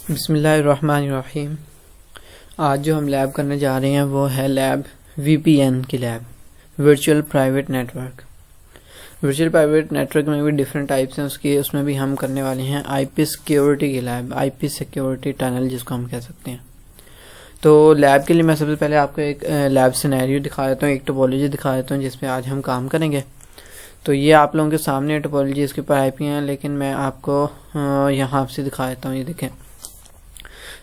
बिस्मिल्लाहिर्रहमानिर्रहीम। आज जो हम लैब करने जा रहे हैं वो है लैब VPN की lab, virtual private network. Virtual private network में भी डिफरेंट टाइप्स हैं उसमें भी हम करने वाले हैं IP सिक्योरिटी की लैब, IP सिक्योरिटी टनल जिसको हम कह सकते हैं। तो लैब के लिए मैं सबसे पहले आपको एक लैब सिनेरियो दिखा देता हूँ, एक टोपोलॉजी दिखा देता हूँ जिसपे आज हम काम करेंगे। तो ये आप लोगों के सामने टोपोलॉजी, इसके ऊपर IP हैं, लेकिन मैं आपको यहाँ से दिखा देता हूँ। ये देखें,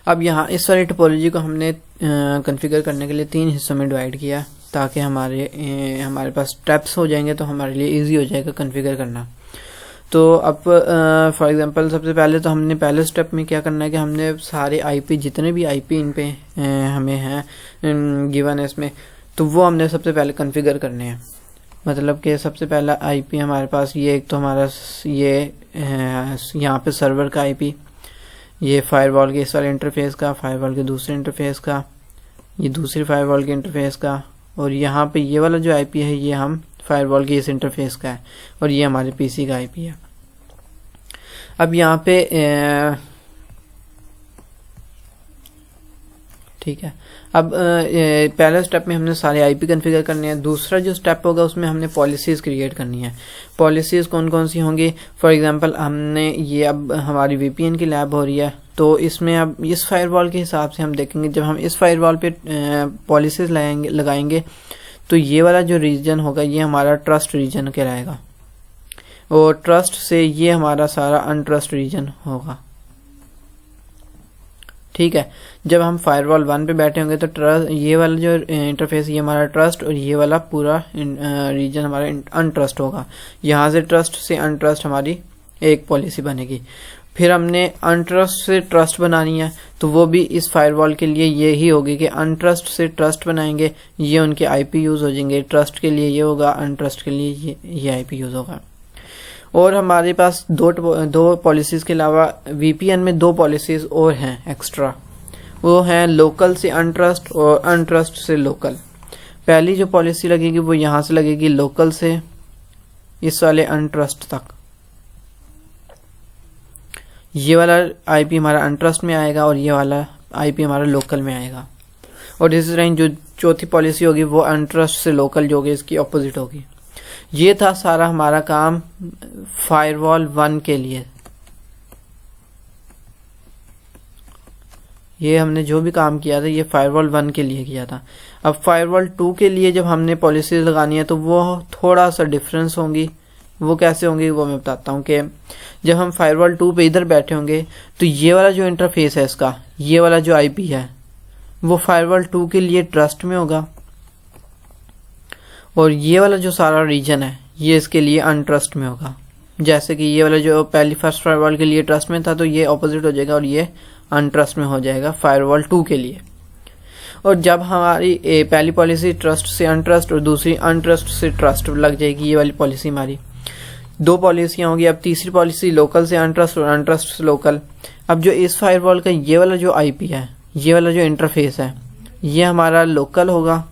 अब यहाँ इस वाली टोपोलॉजी को हमने कॉन्फ़िगर करने के लिए 3 हिस्सों में डिवाइड किया ताकि हमारे पास स्टेप्स हो जाएंगे तो हमारे लिए इजी हो जाएगा कॉन्फ़िगर करना। तो अब फॉर एग्जांपल सबसे पहले तो हमने पहले स्टेप में क्या करना है कि हमने सारे IP, जितने भी IP इन पे हमें हैं गिवन है इसमें, तो वो हमने सबसे पहले कॉन्फ़िगर करने हैं। मतलब कि सबसे पहला IP हमारे पास ये, एक तो हमारा ये यहाँ पे सर्वर का IP, ये फायरवॉल के इस वाले इंटरफेस का, फायरवॉल के दूसरे इंटरफेस का, ये दूसरी फायरवॉल के इंटरफेस का, और यहाँ पे ये वाला जो IP है ये हम फायरवॉल के इस इंटरफेस का है, और ये हमारे PC का IP है। अब यहाँ पे ठीक है, अब पहले स्टेप में हमने सारे IP कॉन्फ़िगर करने हैं। दूसरा जो स्टेप होगा उसमें हमने पॉलिसीज़ क्रिएट करनी है। पॉलिसीज़ कौन कौन सी होंगी? फॉर एग्जांपल हमने ये, अब हमारी VPN की लैब हो रही है तो इसमें अब इस फायरवॉल के हिसाब से हम देखेंगे, जब हम इस फायरवॉल पे पॉलिसीज़ लगाएंगे तो ये वाला जो रीजन होगा ये हमारा ट्रस्ट रीजन कहलाएगा, और ट्रस्ट से ये हमारा सारा अनट्रस्ट रीजन होगा। ठीक है, जब हम फायरवॉल 1 पे बैठे होंगे तो ट्रस्ट, ये वाला जो इंटरफेस ये हमारा ट्रस्ट, और ये वाला पूरा रीजन हमारा अनट्रस्ट होगा। यहाँ से ट्रस्ट से अनट्रस्ट हमारी एक पॉलिसी बनेगी। फिर हमने अनट्रस्ट से ट्रस्ट बनानी है, तो वो भी इस फायरवॉल के लिए ये ही होगी कि अनट्रस्ट से ट्रस्ट बनाएंगे, ये उनके IP यूज़ हो जाएंगे। ट्रस्ट के लिए ये होगा, अनट्रस्ट के लिए ये IP यूज़ होगा। और हमारे पास दो पॉलिसीज़ के अलावा VPN में 2 पॉलिसीज़ और हैं एक्स्ट्रा, वो हैं लोकल से अनट्रस्ट और अनट्रस्ट से लोकल। पहली जो पॉलिसी लगेगी वो यहाँ से लगेगी लोकल से इस वाले अनट्रस्ट तक, ये वाला IP हमारा अनट्रस्ट में आएगा और ये वाला IP हमारा लोकल में आएगा। और इस तरह जो चौथी पॉलिसी होगी वो अनट्रस्ट से लोकल जो होगी इसकी ऑपोजिट होगी। ये था सारा हमारा काम फायरवॉल 1 के लिए। ये हमने जो भी काम किया था ये फायरवॉल 1 के लिए किया था। अब फायरवॉल 2 के लिए जब हमने पॉलिसीज लगानी है तो वो थोड़ा सा डिफरेंस होंगी। वो कैसे होंगी वो मैं बताता हूँ कि जब हम फायरवॉल 2 पे इधर बैठे होंगे तो ये वाला जो इंटरफेस है इसका, ये वाला जो IP है वो फायरवॉल 2 के लिए ट्रस्ट में होगा, और ये वाला जो सारा रीजन है ये इसके लिए अनट्रस्ट में होगा। जैसे कि ये वाला जो फर्स्ट फायरवॉल के लिए ट्रस्ट में था तो ये ऑपोजिट हो जाएगा और ये अनट्रस्ट में हो जाएगा फायरवॉल 2 के लिए। और जब हमारी पहली पॉलिसी ट्रस्ट से अनट्रस्ट और दूसरी अनट्रस्ट से ट्रस्ट लग जाएगी, ये वाली पॉलिसी हमारी 2 पॉलिसियाँ होगी। अब तीसरी पॉलिसी लोकल से अनट्रस्ट और अनट्रस्ट से लोकल। अब जो इस फायरवॉल का ये वाला जो IP है, ये वाला जो इंटरफेस है ये हमारा लोकल होगा,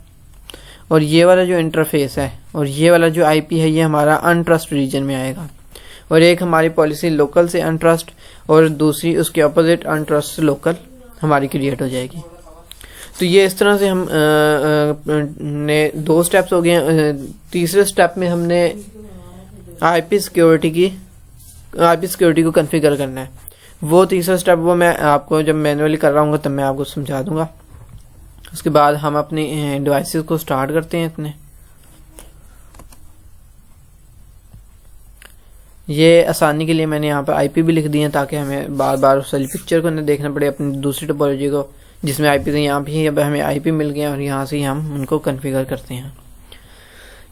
और ये वाला जो इंटरफेस है और ये वाला जो IP है ये हमारा अनट्रस्ट रीजन में आएगा। और एक हमारी पॉलिसी लोकल से अनट्रस्ट और दूसरी उसके अपोजिट अनट्रस्ट से लोकल हमारी क्रिएट हो जाएगी। तो ये इस तरह से हम ने 2 स्टेप्स हो गए। तीसरे स्टेप में हमने IP सिक्योरिटी को कॉन्फ़िगर करना है। वो तीसरा स्टेप वो मैं आपको जब मैन्युअली कर रहा हूँ तब मैं आपको समझा दूंगा। उसके बाद हम अपने डिवाइसेस को स्टार्ट करते हैं अपने। ये आसानी के लिए मैंने यहाँ पर IP भी लिख दिए हैं ताकि हमें बार बार उस वाली पिक्चर को न देखना पड़े अपनी दूसरी टोपोलॉजी को जिसमें IP थे। यहाँ भी अब हमें IP मिल गया और यहाँ से हम उनको कॉन्फ़िगर करते हैं।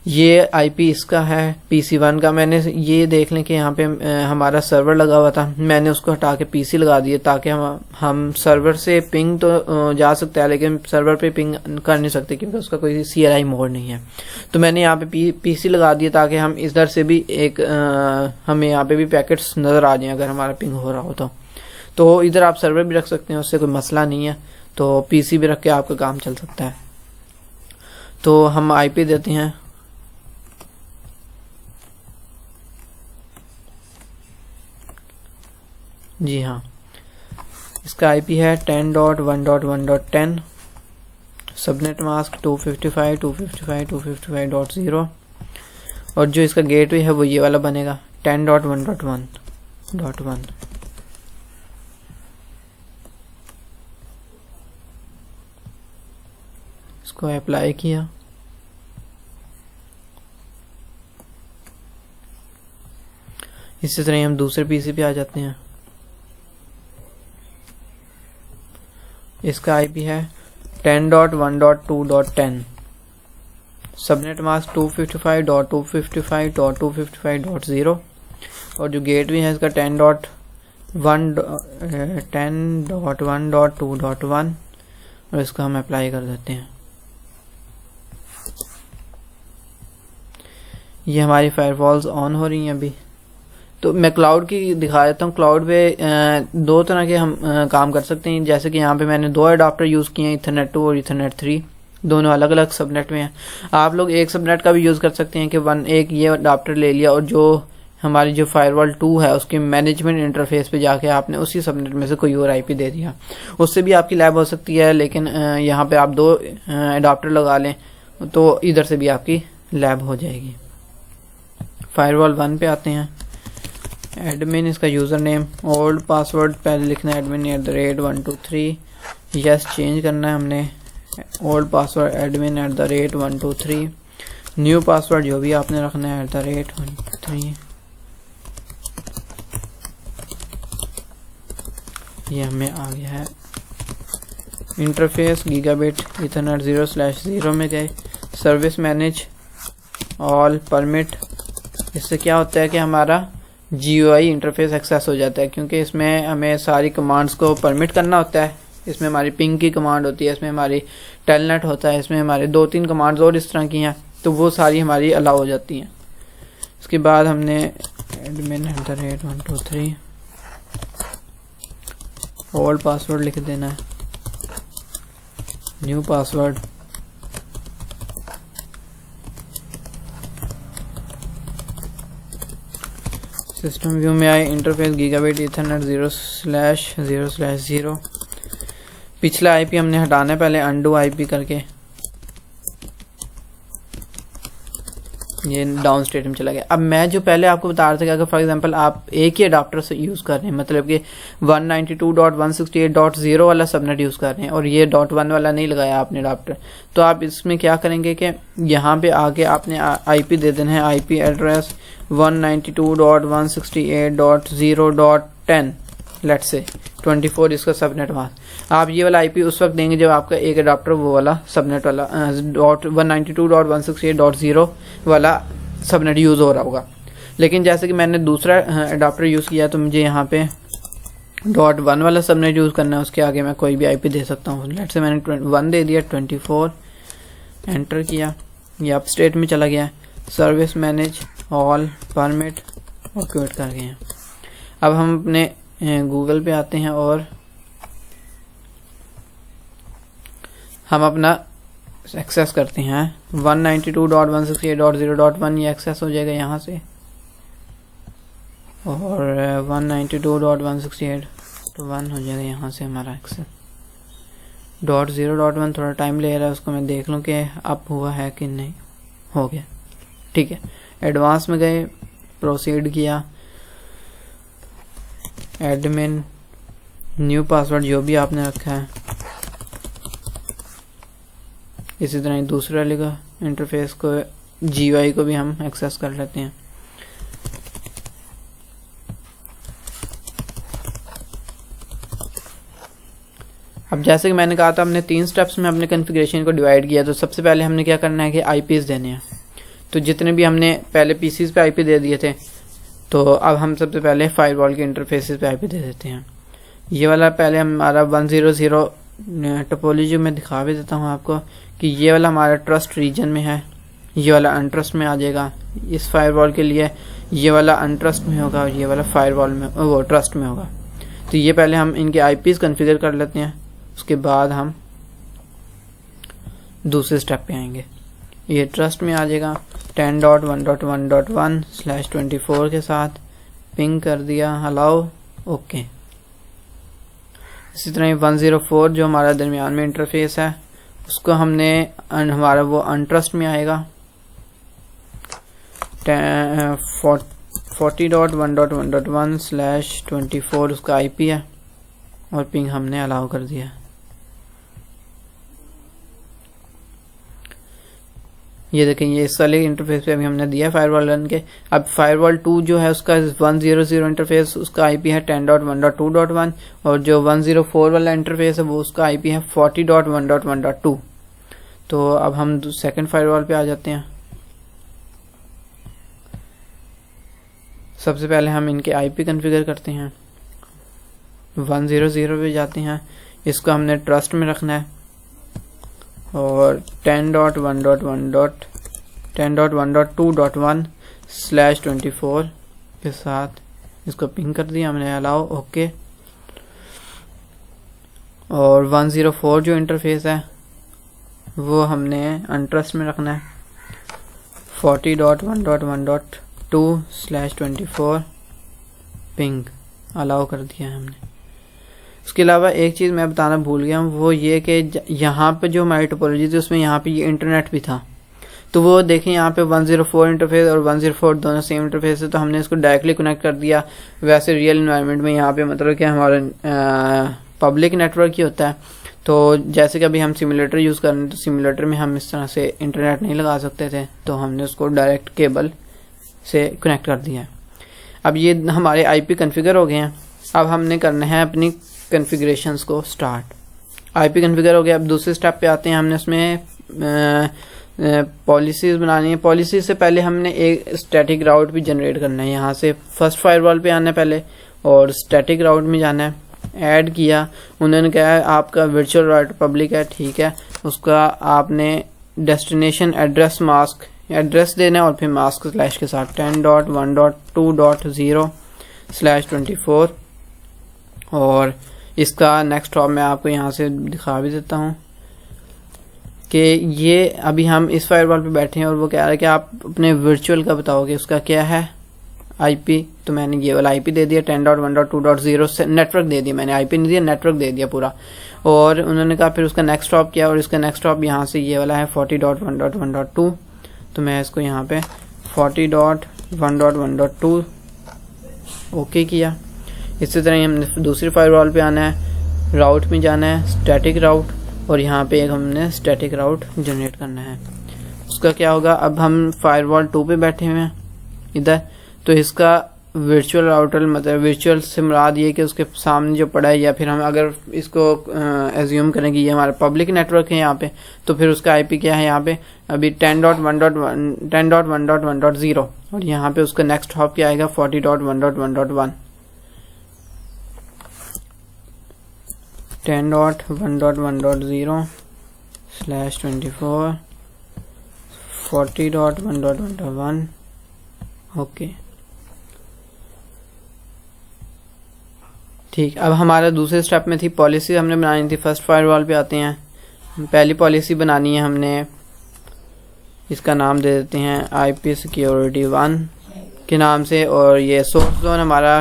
ये IP इसका है PC1 का। मैंने ये देख लें कि यहाँ पे हमारा सर्वर लगा हुआ था, मैंने उसको हटा के PC लगा दिया ताकि हम सर्वर से पिंग तो जा सकते हैं लेकिन सर्वर पे पिंग कर नहीं सकते क्योंकि उसका कोई CLI मोड नहीं है। तो मैंने यहाँ पे PC लगा दिया ताकि हम इधर से भी हमें यहाँ पे भी पैकेट्स नज़र आ जाएं अगर हमारा पिंग हो रहा हो तो इधर आप सर्वर भी रख सकते हैं, उससे कोई मसला नहीं है। तो PC भी रख के आपका काम चल सकता है। तो हम IP देते हैं जी हाँ। इसका आईपी है 10.1.1.10, सबनेट मास्क 255.255.255.0 और जो इसका गेटवे है वो ये वाला बनेगा 10.1.1.1। इसको अप्लाई किया, इसी तरह हम दूसरे पीसी पे आ जाते हैं। इसका आईपी है 10.1.2.10, सबनेट मास्क 255.255.255.0 और जो गेटवे है इसका 10.1.2.1 और इसको हम अप्लाई कर देते हैं। ये हमारी फायरवॉल्स ऑन हो रही हैं अभी। तो मैं क्लाउड की दिखा देता हूँ। क्लाउड पे दो तरह के हम काम कर सकते हैं। जैसे कि यहाँ पे मैंने दो अडाप्टर यूज़ किए हैं, ईथरनेट 2 और ईथरनेट 3, दोनों अलग अलग सबनेट में हैं। आप लोग एक सबनेट का भी यूज़ कर सकते हैं कि एक ये अडाप्टर ले लिया और जो हमारी जो फायरवॉल 2 है उसके मैनेजमेंट इंटरफेस पे जाके आपने उसी सबनेट में से कोई और आईपी दे दिया, उससे भी आपकी लैब हो सकती है। लेकिन यहाँ पे आप दो अडाप्टर लगा लें तो इधर से भी आपकी लैब हो जाएगी। फायरवॉल 1 पे आते हैं। एडमिन इसका यूज़र नेम, ओल्ड पासवर्ड पहले लिखना है admin@123, यस चेंज करना है हमने, old password admin@123, new password जो भी आपने रखना है @123। ये हमें आ गया है। इंटरफेस गीगाबिट ईथरनेट 0/0 में गए, सर्विस मैनेज ऑल परमिट। इससे क्या होता है कि हमारा GUI इंटरफेस एक्सेस हो जाता है, क्योंकि इसमें हमें सारी कमांड्स को परमिट करना होता है। इसमें हमारी पिंग की कमांड होती है, इसमें हमारी टेलनेट होता है, इसमें हमारे 2-3 कमांड्स और इस तरह की हैं, तो वो सारी हमारी अलाउ हो जाती हैं। इसके बाद हमने admin@123 ओल्ड पासवर्ड लिख देना है, न्यू पासवर्ड, सिस्टम व्यू में आए, इंटरफेस गीगाबिट ईथरनेट 0/0/0। पिछला आईपी हमने हटाना है पहले, अंडू आईपी करके ये डाउन स्टेट में चला गया। अब मैं जो पहले आपको बता रहा था कि अगर फॉर एग्जांपल आप एक ही अडाप्टर से यूज़ कर रहे हैं, मतलब कि 192.168.0 वाला सबनेट यूज़ कर रहे हैं और ये .1 वाला नहीं लगाया आपने अडाप्टर, तो आप इसमें क्या करेंगे कि यहाँ पे आके आपने आईपी दे देना है, आईपी एड्रेस 192.168.0.10 लेट्स से 24 इसका सबनेट मास्क। आप ये वाला आईपी उस वक्त देंगे जब आपका एक अडाप्टर वो वाला सबनेट वाला 192.168.0 वाला सबनेट यूज़ हो रहा होगा। लेकिन जैसे कि मैंने दूसरा अडाप्टर यूज़ किया तो मुझे यहाँ पे .1 वाला सबनेट यूज़ करना है, उसके आगे मैं कोई भी आईपी दे सकता हूँ। लेट्स से मैंने 1 दे दिया, 24 एंटर किया, ये अप स्टेट में चला गया। सर्विस मैनेज ऑल परमिट और क्विट कर गए। अब हम अपने गूगल पे आते हैं और हम अपना एक्सेस करते हैं 192.168.0.1, ये एक्सेस हो जाएगा यहाँ से, और 192.168.1 हो जाएगा यहाँ से हमारा एक्सेस। .0.1 थोड़ा टाइम ले रहा है, उसको मैं देख लूँ कि अप हुआ है कि नहीं, हो गया, ठीक है। एडवांस में गए, प्रोसीड किया, एडमिन, न्यू पासवर्ड जो भी आपने रखा है, इसी तरह दूसरा लिखा, इंटरफेस को GUI को भी हम एक्सेस कर लेते हैं। अब जैसे कि मैंने कहा था हमने 3 स्टेप्स में अपने कॉन्फ़िगरेशन को डिवाइड किया। तो सबसे पहले हमने क्या करना है कि IPs देने हैं। तो जितने भी हमने पहले PCs पे IP दे दिए थे, तो अब हम सबसे पहले फायरवॉल के इंटरफेसेस पे IP दे देते हैं। ये वाला पहले हमारा 100 टोपोलॉजी में दिखा भी देता हूँ आपको कि ये वाला हमारा ट्रस्ट रीजन में है, ये वाला अनट्रस्ट में आ जाएगा। इस फायरवॉल के लिए ये वाला अनट्रस्ट में होगा और ये वाला फायरवॉल में वो ट्रस्ट में होगा। तो ये पहले हम इनके IPs कॉन्फ़िगर कर लेते हैं, उसके बाद हम दूसरे स्टेप पे आएंगे। ये ट्रस्ट में आ जाएगा 10.1.1.1/24 के साथ पिंग कर दिया, अलाउ, ओके। इसी तरह 104 जो हमारा दरमियान में इंटरफेस है उसको हमने हमारा वो अनट्रस्ट में आएगा 40.1.1.1/24 उसका आईपी है और पिंग हमने अलाउ कर दिया। ये देखें, ये इस वाले इंटरफेस पे अभी हमने दिया फायरवॉल रन के। अब फायरवॉल 2 जो है उसका 100 इंटरफेस, उसका आईपी है 10.1.2.1 और जो 104 वाला इंटरफेस है वो उसका आईपी है 40.1.1.2। तो अब हम सेकंड फायरवॉल पे आ जाते हैं। सबसे पहले हम इनके आईपी कॉन्फ़िगर करते हैं। 100 पे जाते हैं, इसको हमने ट्रस्ट में रखना है और 10.1.2.1/24 के साथ इसको पिंग कर दिया हमने, अलाउ, ओके। और 104 जो इंटरफेस है वो हमने अनट्रस्ट में रखना है 40.1.1.2/24 पिंग, अलाउ कर दिया है हमने। उसके अलावा एक चीज़ मैं बताना भूल गया हूँ, वो ये कि यहाँ पे जो हमारी टोपोलॉजी थी उसमें यहाँ पे ये इंटरनेट भी था। तो वो देखें यहाँ पे 104 इंटरफेस और 104 दोनों सेम इंटरफेस है, तो हमने इसको डायरेक्टली कनेक्ट कर दिया। वैसे रियल इन्वायरमेंट में यहाँ पे मतलब कि हमारा पब्लिक नेटवर्क ही होता है। तो जैसे कि अभी हम सिमुलेटर यूज़ कर रहे हैं, तो सिमुलेटर में हम इस तरह से इंटरनेट नहीं लगा सकते थे, तो हमने उसको डायरेक्ट केबल से कनेक्ट कर दिया। अब ये हमारे आईपी कॉन्फ़िगर हो गए हैं। अब हमने करना है अपनी कॉन्फ़िगरेशंस को स्टार्ट। आईपी कॉन्फ़िगर हो गया। अब दूसरे स्टेप पे आते हैं। हमने उसमें पॉलिसीज़ बनानी है। पॉलिसी से पहले हमने एक स्टैटिक राउट भी जनरेट करना है। यहाँ से फर्स्ट फायरवॉल पे आना है पहले और स्टैटिक राउट में जाना है। ऐड किया, उन्होंने कहा है आपका वर्चुअल राउटर पब्लिक है, ठीक है। उसका आपने डेस्टिनेशन एड्रेस मास्क एड्रेस देना है और फिर मास्क स्लैश के साथ 10.1.2.0/24 और इसका नेक्स्ट हॉप मैं आपको यहाँ से दिखा भी देता हूँ कि ये अभी हम इस फायरवॉल पे बैठे हैं और वो कह रहा है कि आप अपने वर्चुअल का बताओगे उसका क्या है आईपी। तो मैंने ये वाला आईपी दे दिया 10.1.2.0 से नेटवर्क दे दिया, मैंने आईपी नहीं दिया, नेटवर्क दे दिया पूरा। और उन्होंने कहा फिर उसका नेक्स्ट हॉप किया और इसका नेक्स्ट हॉप यहाँ से ये वाला है 40.1.1.2। तो मैं इसको यहाँ पे 40.1.1.2 ओके किया। इसी तरह हमने दूसरी फायरवॉल पे आना है, राउट में जाना है, स्टैटिक राउट, और यहाँ पे एक हमने स्टैटिक राउट जनरेट करना है। उसका क्या होगा, अब हम फायरवॉल 2 पे बैठे हुए हैं इधर, तो इसका वर्चुअल राउटर मतलब वर्चुअल से मुराद ये कि उसके सामने जो पड़ा है, या फिर हम अगर इसको एज्यूम करें कि ये हमारा पब्लिक नेटवर्क है यहाँ पे, तो फिर उसका आईपी क्या है यहाँ पे अभी 10.1.1.0 और यहाँ पे उसका नेक्स्ट हॉप क्या आएगा 40.1.1.1 10.1.1.0/24 40.1.1.1 ओके। ठीक, अब हमारा दूसरे स्टेप में थी पॉलिसी हमने बनानी थी। फर्स्ट फायरवॉल पे आते हैं, पहली पॉलिसी बनानी है हमने, इसका नाम दे देते हैं आईपी सिक्योरिटी 1 के नाम से, और ये सोर्स जोन हमारा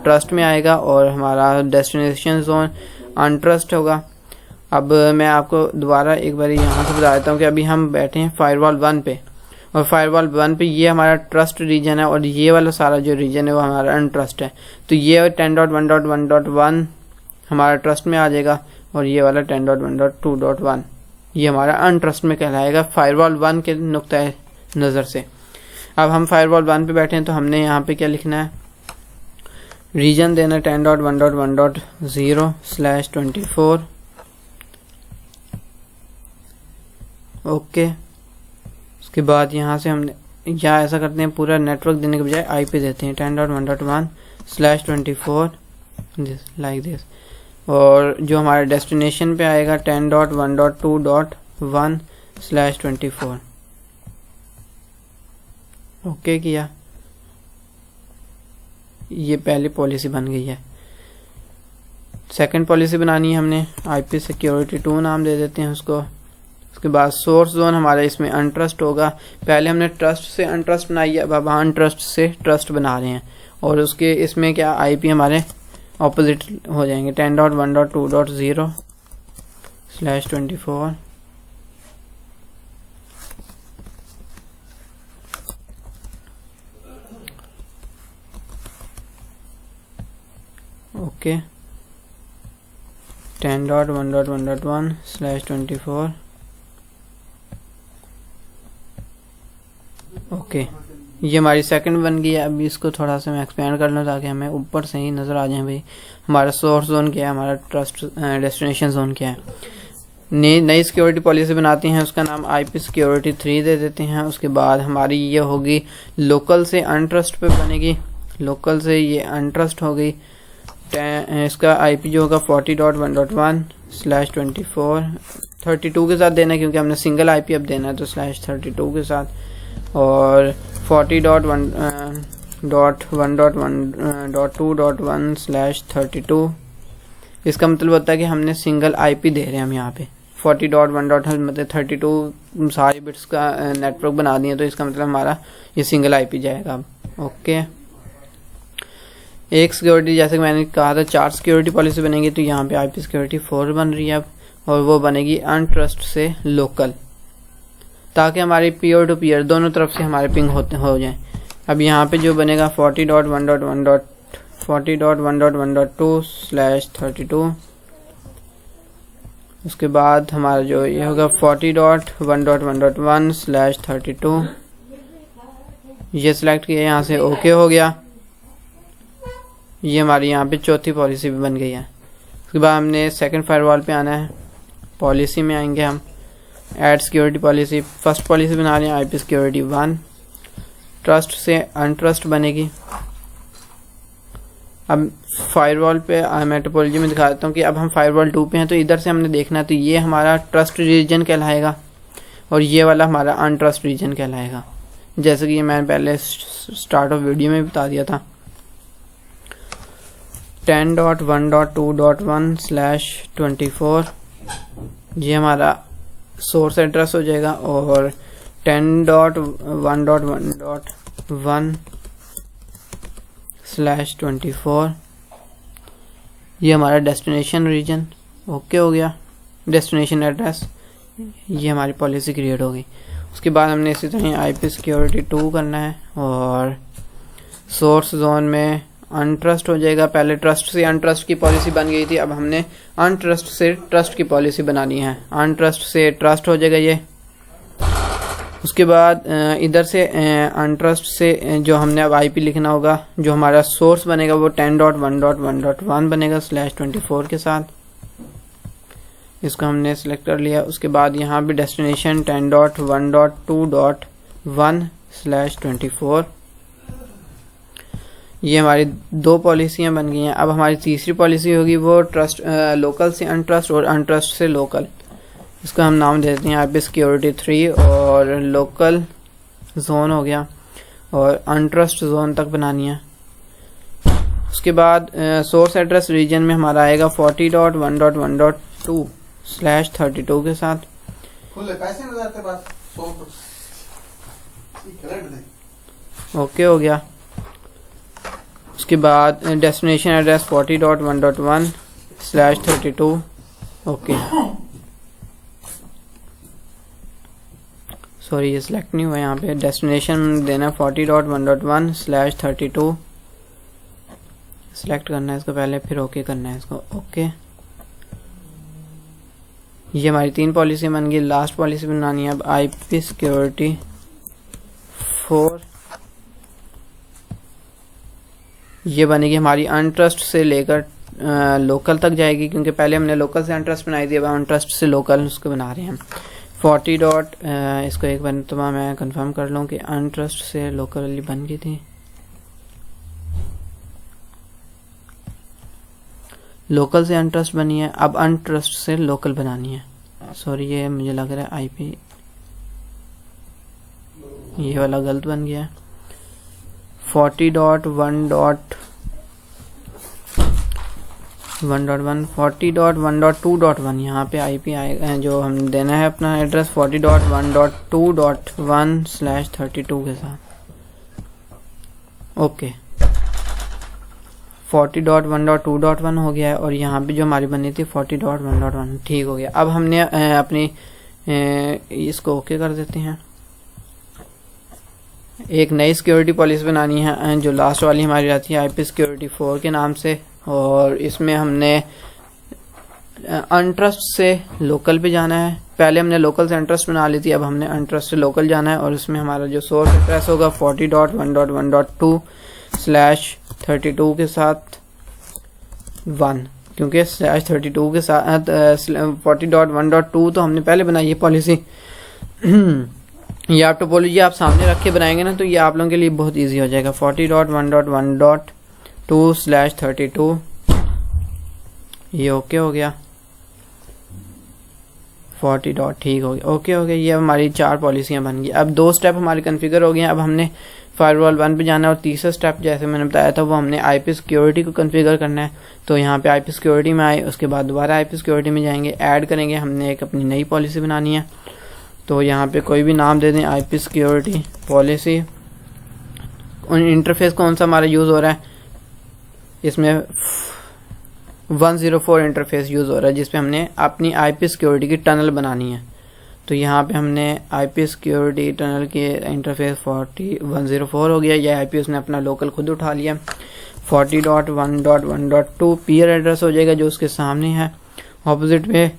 ट्रस्ट में आएगा और हमारा डेस्टिनेशन जोन अनट्रस्ट होगा। अब मैं आपको दोबारा एक बार यहाँ से बता देता हूँ कि अभी हम बैठे हैं फायरवॉल 1 पे, और फायरवॉल 1 पे ये हमारा ट्रस्ट रीजन है और ये वाला सारा जो रीजन है वो हमारा अनट्रस्ट है। तो ये 10.1.1.1 हमारा ट्रस्ट में आ जाएगा और ये वाला 10.1.2.1 ये हमारा अनट्रस्ट में कहलाएगा फायरवॉल 1 के नुक्ता नज़र से। अब हम फायरवॉल 1 पे बैठे हैं, तो हमने यहाँ पे क्या लिखना है, रीजन देना 10.1.1.0/24 ओके। उसके बाद यहाँ से हमने या ऐसा करते हैं पूरा नेटवर्क देने के बजाय आईपी देते हैं 10.1.1/24 लाइक दिस, और जो हमारे डेस्टिनेशन पे आएगा 10.1.2.1/24 ओके किया। ये पहली पॉलिसी बन गई है। सेकंड पॉलिसी बनानी है हमने, आईपी सिक्योरिटी 2 नाम दे देते हैं उसको। उसके बाद सोर्स जोन हमारा इसमें अनट्रस्ट होगा। पहले हमने ट्रस्ट से अनट्रस्ट बनाई है, अब अनट्रस्ट से ट्रस्ट बना रहे हैं, और उसके इसमें क्या आईपी हमारे ऑपोजिट हो जाएंगे। 10.1.2.0/24 ओके। 10.1.1.1/24 ओके। ये हमारी सेकंड बन गई है। अभी इसको थोड़ा सा मैं एक्सपेंड कर लूँ ताकि हमें ऊपर से ही नज़र आ जाए भाई हमारा सोर्स जोन क्या है, हमारा ट्रस्ट डेस्टिनेशन जोन क्या है। नई सिक्योरिटी पॉलिसी बनाती हैं, उसका नाम IP सिक्योरिटी 3 दे देते हैं। उसके बाद हमारी ये होगी लोकल से अनट्रस्ट पे बनेगी, लोकल से ये अनट्रस्ट हो गई। इसका IP जो होगा 40.1.1/24 32 के साथ देना है क्योंकि हमने सिंगल IP अब देना है तो /32 के साथ, और 40.1.1.2.1/32 इसका मतलब होता है कि हमने सिंगल IP दे रहे हैं हम यहाँ पे 40.1. मतलब 32 सारी बिट्स का नेटवर्क बना दिए तो इसका मतलब हमारा ये सिंगल IP जाएगा अब। ओके। एक सिक्योरिटी जैसे कि मैंने कहा था 4 सिक्योरिटी पॉलिसी बनेगी तो यहाँ पे IP सिक्योरिटी 4 बन रही है अब, और वो बनेगी अनट्रस्ट से लोकल, ताकि हमारी पीयर टू पीयर दोनों तरफ से हमारे पिंग हो जाए। अब यहाँ पे जो बनेगा 40.1.1.2/32 उसके बाद हमारा जो ये होगा 40.1.1.1/32 ये सिलेक्ट किया, यहाँ से ओके हो गया। ये हमारी यहाँ पे चौथी पॉलिसी भी बन गई है। उसके बाद हमने सेकंड फायरवॉल पे आना है, पॉलिसी में आएंगे हम, add security policy. First policy बना रहे हैं IP सिक्योरिटी 1, ट्रस्ट से अनट्रस्ट बनेगी। अब फायरवॉल पे मैं टोपोलॉजी में दिखा देता हूँ कि अब हम फायरवॉल 2 पे हैं तो इधर से हमने देखना है तो ये हमारा ट्रस्ट रीजन कहलाएगा और ये वाला हमारा अनट्रस्ट रीजन कहलाएगा, जैसे कि ये मैंने पहले स्टार्ट ऑफ वीडियो में बता दिया था। 10.1.2.1/24 ये हमारा सोर्स एड्रेस हो जाएगा, और 10.1.1/24 ये हमारा डेस्टिनेशन रीजन ओके हो गया, डेस्टिनेशन एड्रेस। ये हमारी पॉलिसी क्रिएट हो गई। उसके बाद हमने इसी तरह IP सिक्योरिटी 2 करना है, और सोर्स जोन में अनट्रस्ट हो जाएगा। पहले ट्रस्ट से अनट्रस्ट की पॉलिसी बन गई थी, अब हमने अनट्रस्ट से ट्रस्ट की पॉलिसी बनानी है। अनट्रस्ट से ट्रस्ट हो जाएगा ये। उसके बाद इधर से अनट्रस्ट से जो हमने अब IP लिखना होगा, जो हमारा सोर्स बनेगा वो 10.1.1.1 बनेगा /24 के साथ। इसको हमने सिलेक्ट कर लिया। उसके बाद यहाँ भी डेस्टिनेशन 10.1.2.1/24 ये हमारी 2 पॉलिसियाँ बन गई हैं। अब हमारी तीसरी पॉलिसी होगी वो ट्रस्ट लोकल से अनट्रस्ट और अनट्रस्ट से लोकल। इसका हम नाम देते हैं IP सिक्योरिटी 3, और लोकल जोन हो गया और अनट्रस्ट जोन तक बनानी है। उसके बाद सोर्स एड्रेस रीजन में हमारा आएगा 40.1.1.2/32 के साथ। ओके हो गया। उसके बाद डेस्टिनेशन एड्रेस 40.1.1/32 ओके। सॉरी ये सिलेक्ट नहीं हुआ, यहाँ पे डेस्टिनेशन देना 40.1.1/32 सिलेक्ट करना है इसको पहले, फिर ओके करना है इसको ओके। ये हमारी 3 पॉलिसी बन गई। लास्ट पॉलिसी बनानी है अब IP सिक्योरिटी 4। ये बनेगी हमारी अनट्रस्ट से लेकर लोकल तक जाएगी, क्योंकि पहले हमने लोकल से अनट्रस्ट बनाई थी, अब अनट्रस्ट से लोकल उसको बना रहे हैं हम। 40. इसको एक बार तो मैं कंफर्म कर लूँ कि अनट्रस्ट से लोकल वाली बन गई थी। लोकल से अनट्रस्ट बनी है, अब अनट्रस्ट से लोकल बनानी है। सॉरी ये मुझे लग रहा है IP ये वाला गलत बन गया है। 40.1.2.1 यहाँ पे IP आएगा, जो हम देना है अपना एड्रेस 40.1.2.1/32 के साथ ओके। 40.1.2.1 हो गया है, और यहाँ पे जो हमारी बनी थी 40.1.1 ठीक हो गया। अब हमने अपनी इसको ओके कर देते हैं। एक नई सिक्योरिटी पॉलिसी बनानी है जो लास्ट वाली हमारी आती है IP सिक्योरिटी 4 के नाम से, और इसमें हमने अनट्रस्ट से लोकल पे जाना है। पहले हमने लोकल से अनट्रस्ट बना ली थी, अब हमने अनट्रस्ट से लोकल जाना है, और इसमें हमारा जो सोर्स एड्रेस होगा 40.1.1.2/32 के साथ 1, क्योंकि /32 के साथ 40.1.2 तो हमने पहले बनाई है पॉलिसी। ये आप टोपोलॉजी आप सामने रख के बनाएंगे ना, तो ये आप लोगों के लिए बहुत इजी हो जाएगा। 40.1.1.2/32 ये ओके हो गया। 40 डॉट ठीक हो गया, ओके हो गया। ये हमारी 4 पॉलिसियां बन गई। अब 2 स्टेप हमारे कॉन्फ़िगर हो गए हैं। अब हमने फायरवॉल 1 पे जाना है, और तीसरा स्टेप जैसे मैंने बताया था वो हमने IP सिक्योरिटी को कॉन्फ़िगर करना है। तो यहाँ पे IP सिक्योरिटी में आए, उसके बाद दोबारा IP सिक्योरिटी में जाएंगे, ऐड करेंगे। हमने एक अपनी नई पॉलिसी बनानी है, तो यहाँ पे कोई भी नाम दे दें, IP सिक्योरिटी पॉलिसी। इंटरफेस कौन सा हमारा यूज़ हो रहा है, इसमें 104 इंटरफेस यूज़ हो रहा है, जिसपे हमने अपनी IP सिक्योरिटी की टनल बनानी है। तो यहाँ पे हमने IP सिक्योरिटी टनल के इंटरफेस 104 हो गया। यह IP उसने अपना लोकल खुद उठा लिया। 40.1.1.2 पीयर एड्रेस हो जाएगा जो उसके सामने है। ऑपोजिट में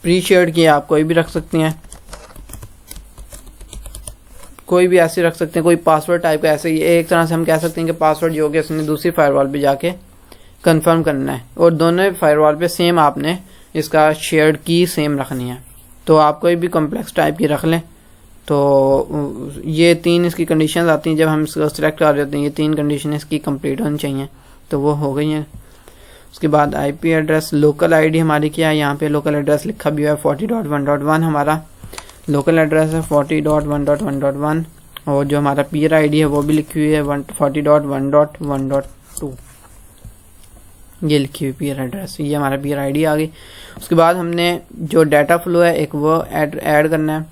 प्री शेयर्ड की आप कोई भी रख सकते हैं, कोई भी ऐसे रख सकते हैं, कोई पासवर्ड टाइप का। ऐसे ही एक तरह से हम कह सकते हैं कि पासवर्ड जो कि उसने दूसरी फायरवॉल पे जाके कंफर्म करना है, और दोनों फायरवॉल पे सेम आपने इसका शेयर्ड की सेम रखनी है। तो आप कोई भी कॉम्प्लेक्स टाइप की रख लें। तो ये 3 इसकी कंडीशंस आती हैं जब हम इसको सिलेक्ट कर रहे होते हैं। ये 3 कंडीशन इसकी कंप्लीट होनी चाहिए, तो वो हो गई हैं। उसके बाद IP एड्रेस, लोकल ID हमारी क्या है, यहाँ पे लोकल एड्रेस लिखा भी है 40.1.1 हमारा लोकल एड्रेस है 40.1.1.1, और जो हमारा पीयर ID है वो भी लिखी हुई है 40.1.1.2 ये लिखी हुई पीयर एड्रेस। ये हमारा पीयर ID आ गई। उसके बाद हमने जो डाटा फ्लो है एक वो ऐड करना है।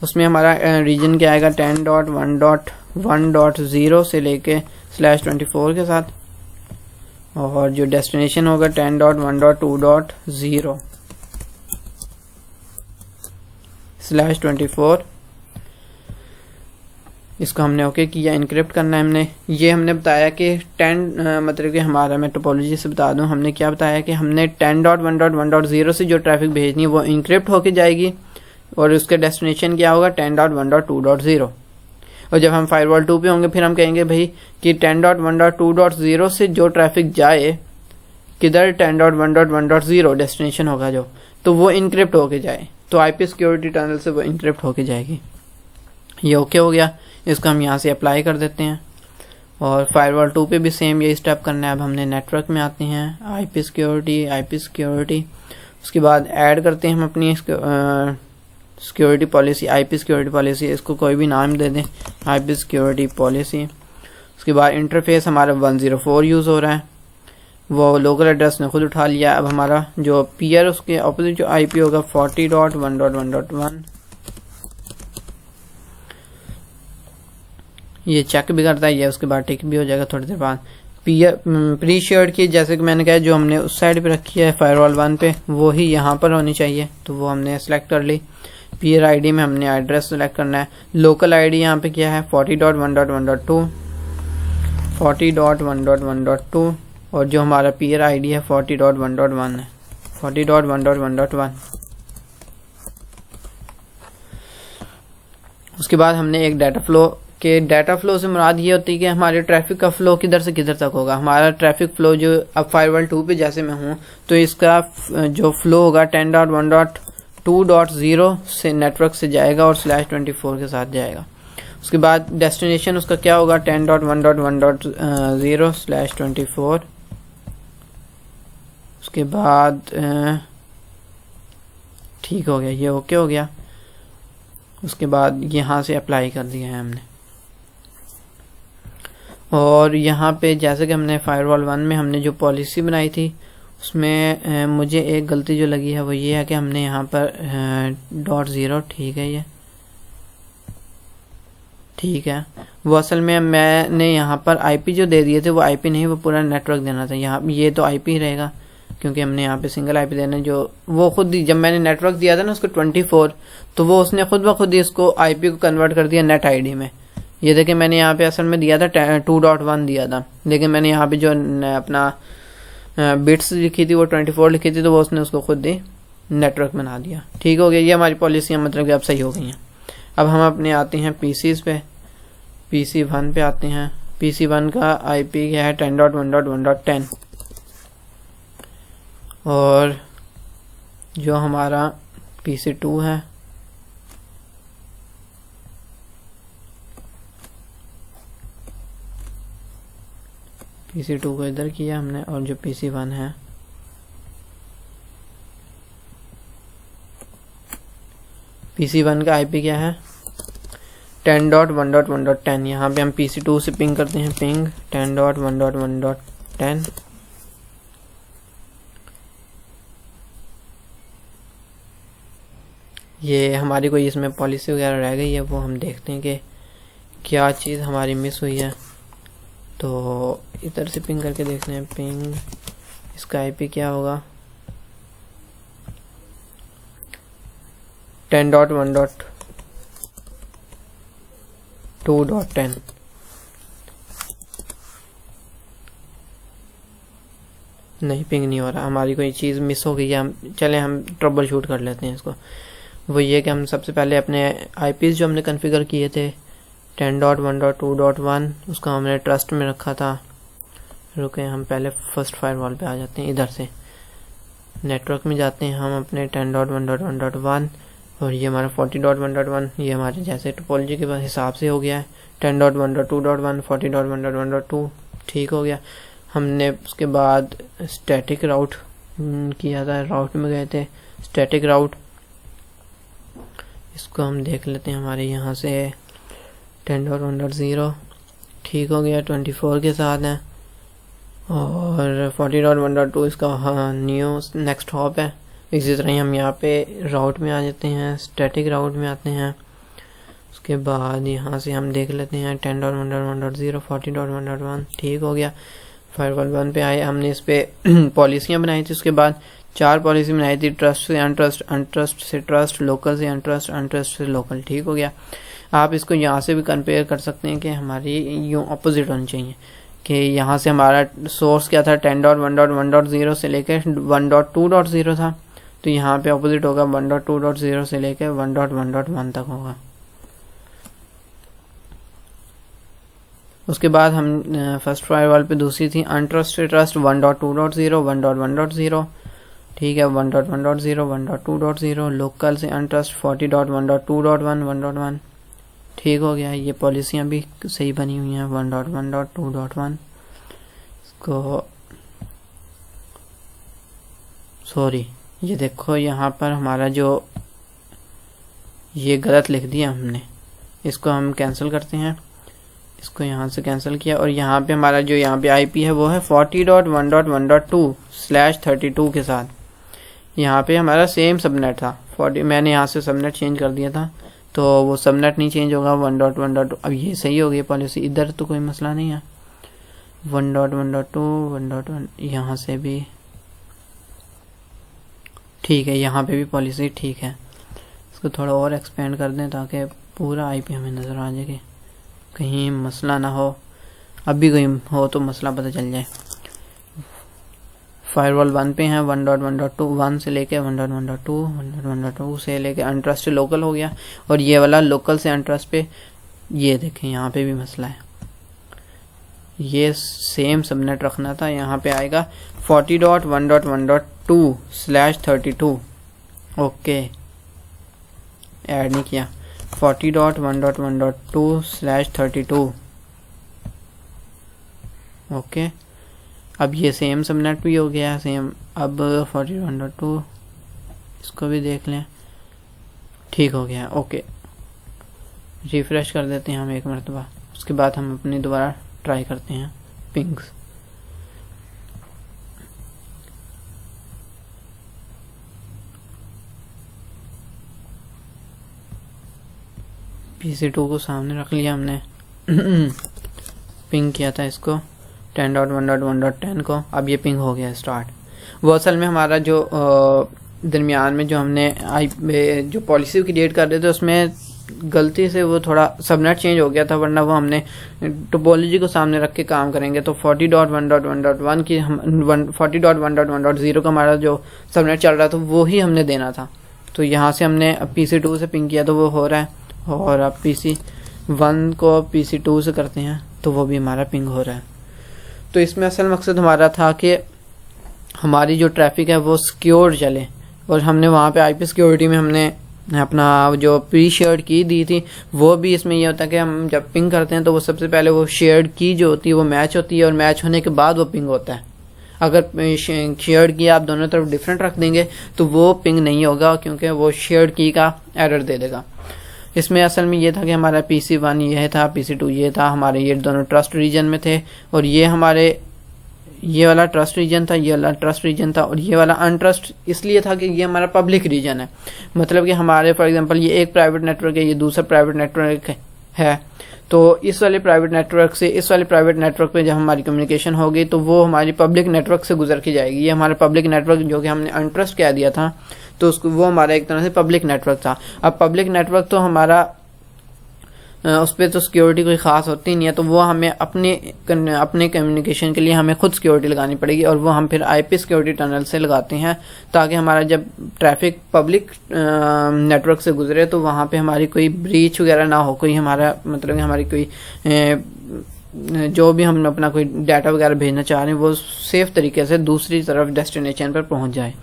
उसमें हमारा रीजन क्या आएगा 10.1.1.0 से लेके /24 के साथ, और जो डेस्टिनेशन होगा 10.1.2.0 /24। इसको हमने ओके किया। इनक्रिप्ट करना है हमने। ये हमने बताया कि 10 मतलब कि हमारा, मैं टोपोलॉजी से बता दूं, हमने क्या बताया कि हमने 10.1.1.0 से जो ट्रैफिक भेजनी है वो इनक्रिप्ट होके जाएगी, और उसके डेस्टिनेशन क्या होगा 10.1.2.0। और जब हम फायरवॉल 2 पे होंगे फिर हम कहेंगे भाई कि 10.1.2.0 से जो ट्रैफिक जाए किधर 10.1.1.0 डेस्टिनेशन होगा जो, तो वो इनक्रिप्ट होके जाए। तो IP सिक्योरिटी टनल से वो इनक्रिप्ट होके जाएगी। ये ओके हो गया। इसको हम यहाँ से अप्लाई कर देते हैं, और फायरवॉल 2 पे भी सेम यही स्टेप करना है। अब हमने नेटवर्क में आते हैं, IP सिक्योरिटी, उसके बाद ऐड करते हैं हम अपनी security policy, IP security policy. इसको कोई भी नाम दे दें, IP सिक्योरिटी पॉलिसी। उसके बाद इंटरफेस हमारा 104 यूज़ हो रहा है, वो लोकल एड्रेस ने खुद उठा लिया। अब हमारा जो पीयर उसके अपोजिट जो IP होगा 40.1.1.1 ये चेक भी करता है ये, उसके बाद टिक भी हो जाएगा थोड़ी देर बाद। पीयर प्री शेयर्ड की जैसे कि मैंने कहा जो हमने उस साइड पे रखी है फायरवॉल 1 पे, वो ही यहाँ पर होनी चाहिए, तो वो हमने सेलेक्ट कर ली। पीयर ID में हमने एड्रेस सेलेक्ट करना है। लोकल ID यहाँ पे क्या है 40.1.1.2 और जो हमारा पीयर ID है 40.1.1 है, 40.1.1.1। उसके बाद हमने एक डाटा फ्लो से मुराद ये होती है कि हमारे ट्रैफिक का फ्लो किधर से किधर तक होगा। हमारा ट्रैफिक फ्लो जो अब फायरवॉल 2 पे जैसे मैं हूँ, तो इसका जो फ्लो होगा 10.1.2.0 से नेटवर्क से जाएगा और /24 के साथ जाएगा। उसके बाद डेस्टिनेशन उसका क्या होगा 10.1.1.0 /24। उसके बाद ठीक हो गया, ये ओके हो गया। उसके बाद यहाँ से अप्लाई कर दिया है हमने। और यहाँ पे जैसे कि हमने फायरवॉल 1 में हमने जो पॉलिसी बनाई थी उसमें मुझे एक गलती जो लगी है वो ये है कि हमने यहाँ पर .0 ठीक है, ये ठीक है, वो असल में मैंने यहाँ पर आईपी जो दे दिए थे वो आईपी नहीं, वो पूरा नेटवर्क देना था। यहाँ ये तो आईपी ही रहेगा क्योंकि हमने यहाँ पे सिंगल आईपी देना, जो वो खुद ही जब मैंने नेटवर्क दिया था ना उसको 24, तो वो उसने खुद ब खुद ही इसको आईपी को कन्वर्ट कर दिया नेट आईडी में। ये देखिए मैंने यहाँ पे असल में दिया था 2.1 दिया था, लेकिन मैंने यहाँ पे जो अपना बिट्स लिखी थी वो 24 लिखी थी, तो वो उसने उसको खुद ही नेटवर्क बना दिया। ठीक हो गया, ये हमारी पॉलिसियाँ मतलब कि अब सही हो गई हैं। अब हम अपने आते हैं पीसीज पे, PC1 पे आते हैं। PC1 का आईपी क्या है 10.1.1.10, और जो हमारा PC2 है PC2 को इधर किया हमने, और जो PC1 है PC1 का आईपी क्या है 10.1.1.10। यहाँ पे हम PC2 से पिंग करते हैं, पिंग 10.1.1.10। ये हमारी कोई इसमें पॉलिसी वगैरह रह गई है, वो हम देखते हैं कि क्या चीज़ हमारी मिस हुई है। तो इधर से पिंग करके देखते हैं, पिंग इसका आईपी क्या होगा 10.1.2.10। नहीं, पिंग नहीं हो रहा, हमारी कोई चीज़ मिस हो गई है। हम ट्रबल शूट कर लेते हैं इसको। वो ये कि हम सबसे पहले अपने आईपीज़ जो हमने कॉन्फ़िगर किए थे 10.1.2.1 उसका हमने ट्रस्ट में रखा था। रुके, हम पहले फर्स्ट फायरवॉल पे आ जाते हैं, इधर से नेटवर्क में जाते हैं हम अपने 10.1.1.1, और ये हमारा 40.1.1 ये हमारे जैसे टोपोलॉजी के हिसाब से हो गया है। 10.1.2.1 40.1.1.2 ठीक हो गया। हमने उसके बाद स्टैटिक राउट किया था, राउट में गए थे स्टैटिक राउट, इसको हम देख लेते हैं। हमारे यहाँ से 10.1.0 ठीक हो गया, 24 के साथ है, और 40.1.2 इसका न्यू नेक्स्ट हॉप है। इसी तरह हम यहाँ पे राउट में आ जाते हैं, स्टैटिक राउट में आते हैं। उसके बाद यहाँ से हम देख लेते हैं 10.1.1.0 40.1.1 ठीक हो गया। फायरवॉल 1 पे आए, हमने इस पे पॉलिसियाँ बनाई थी। उसके बाद 4 पॉलिसी बनाई थी, ट्रस्ट से अनट्रस्ट, अनट्रस्ट से ट्रस्ट, लोकल से अनट्रस्ट, अनट्रस्ट से लोकल ठीक हो गया। आप इसको यहाँ से भी कंपेयर कर सकते हैं कि हमारी यूँ अपोजिट होनी चाहिए, कि यहाँ से हमारा सोर्स क्या था 10.1.1.0 से लेकर 1.2.0 था, तो यहाँ पे अपोजिट होगा 1.2.0 से लेकर 1.1.1 तक होगा। उसके बाद हम फर्स्ट फायरवॉल पे दूसरी थी अनट्रस्ट से ट्रस्ट 1.2.0 1.1.0 ठीक है, 1.1.0 1.2.0, लोकल से अनट्रस्ट 40.1.2.1 1.1 ठीक हो गया। ये पॉलिसियाँ भी सही बनी हुई हैं 1.1.2.1 इसको। सॉरी, ये देखो यहाँ पर हमारा जो ये गलत लिख दिया हमने, इसको हम कैंसिल करते हैं, इसको यहाँ से कैंसिल किया, और यहाँ पे हमारा जो यहाँ पे आईपी है वो है 40.1.1.2/32 के साथ। यहाँ पे हमारा सेम सबनेट था 40, मैंने यहाँ से सबनेट चेंज कर दिया था, तो वो सबनेट नहीं चेंज होगा 1.1.2। अब ये सही हो गई पॉलिसी, इधर तो कोई मसला नहीं है। 1.1.2 1.1 यहाँ से भी ठीक है, यहाँ पे भी पॉलिसी ठीक है। इसको थोड़ा और एक्सपेंड कर दें ताकि पूरा आईपी हमें नज़र आ जाए, कहीं मसला ना हो, अभी कोई हो तो मसला पता चल जाए। फायरवॉल 1 पे हैं 1.1.1 से लेके 1.1.2 से लेके अनट्रस्ट लोकल हो गया, और ये वाला लोकल से अनट्रस्ट पे, ये देखें यहाँ पे भी मसला है, ये सेम सबनेट रखना था। यहाँ पे आएगा 40.1.1.2/32 ओके, ऐड नहीं किया 40.1.1.2/32 ओके। अब ये सेम सबनेट भी हो गया सेम। अब 40.1.2 इसको भी देख लें, ठीक हो गया ओके। रिफ्रेश कर देते हैं हम एक मरतबा, उसके बाद हम अपनी दोबारा ट्राई करते हैं पिंग्स। PC2 को सामने रख लिया हमने पिंग किया था इसको 10.1.1.10 को। अब ये पिंग हो गया स्टार्ट। वो असल में हमारा जो दरमियान में जो हमने जो पॉलिसी क्रिएट कर रहे थे उसमें गलती से वो थोड़ा सबनेट चेंज हो गया था, वरना वो हमने टोपोलॉजी को सामने रख के काम करेंगे तो 40.1.1.1 की 40.1.1.0 का हमारा जो सबनेट चल रहा था वो ही हमने देना था। तो यहाँ से हमने PC2 से पिंग किया तो वो हो रहा है, और अब PC1 को PC2 से करते हैं तो वो भी हमारा पिंग हो रहा है। तो इसमें असल मकसद हमारा था कि हमारी जो ट्रैफिक है वो सिक्योर चले, और हमने वहाँ पे IP सिक्योरिटी में हमने अपना जो प्री शेयर्ड की दी थी। वो भी इसमें ये होता है कि हम जब पिंग करते हैं तो वो सबसे पहले वो शेयर्ड की जो होती है वो मैच होती है, और मैच होने के बाद वो पिंग होता है। अगर शेयर्ड की आप दोनों तरफ डिफरेंट रख देंगे तो वो पिंग नहीं होगा, क्योंकि वो शेयर्ड की का एरर दे देगा। इसमें असल में ये था कि हमारा PC1 ये था, PC2 ये था, हमारे ये दोनों ट्रस्ट रीजन में थे, और ये हमारे ये वाला ट्रस्ट रीजन था, ये वाला ट्रस्ट रीजन था, और ये वाला अनट्रस्ट इसलिए था कि ये हमारा पब्लिक रीजन है। मतलब कि हमारे फॉर एग्जांपल ये एक प्राइवेट नेटवर्क है, ये दूसरा प्राइवेट नेटवर्क है, तो इस वाले प्राइवेट नेटवर्क से इस वाले प्राइवेट नेटवर्क पे जब हमारी कम्युनिकेशन होगी तो वो हमारी पब्लिक नेटवर्क से गुजर के जाएगी। ये हमारा पब्लिक नेटवर्क जो कि हमने अनट्रस्ट कह दिया था, तो उसको वो हमारा एक तरह से पब्लिक नेटवर्क था। अब पब्लिक नेटवर्क तो हमारा उस पर तो सिक्योरिटी कोई ख़ास होती नहीं है, तो वो हमें अपने कम्युनिकेशन के लिए हमें खुद सिक्योरिटी लगानी पड़ेगी, और वो हम फिर IP सिक्योरिटी टनल से लगाते हैं, ताकि हमारा जब ट्रैफिक पब्लिक नेटवर्क से गुजरे तो वहाँ पे हमारी कोई ब्रीच वगैरह ना हो, कोई हमारा मतलब कि हमारी कोई जो भी हम अपना कोई डाटा वगैरह भेजना चाह रहे हैं वो सेफ तरीके से दूसरी तरफ डेस्टिनेशन पर पहुँच जाए।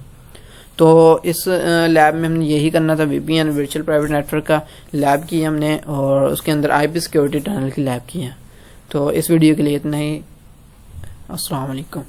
तो इस लैब में हमने यही करना था, VPN वर्चुअल प्राइवेट नेटवर्क का लैब किया हमने, और उसके अंदर IP सिक्योरिटी टनल की लैब की है। तो इस वीडियो के लिए इतना ही। अस्सलाम वालेकुम।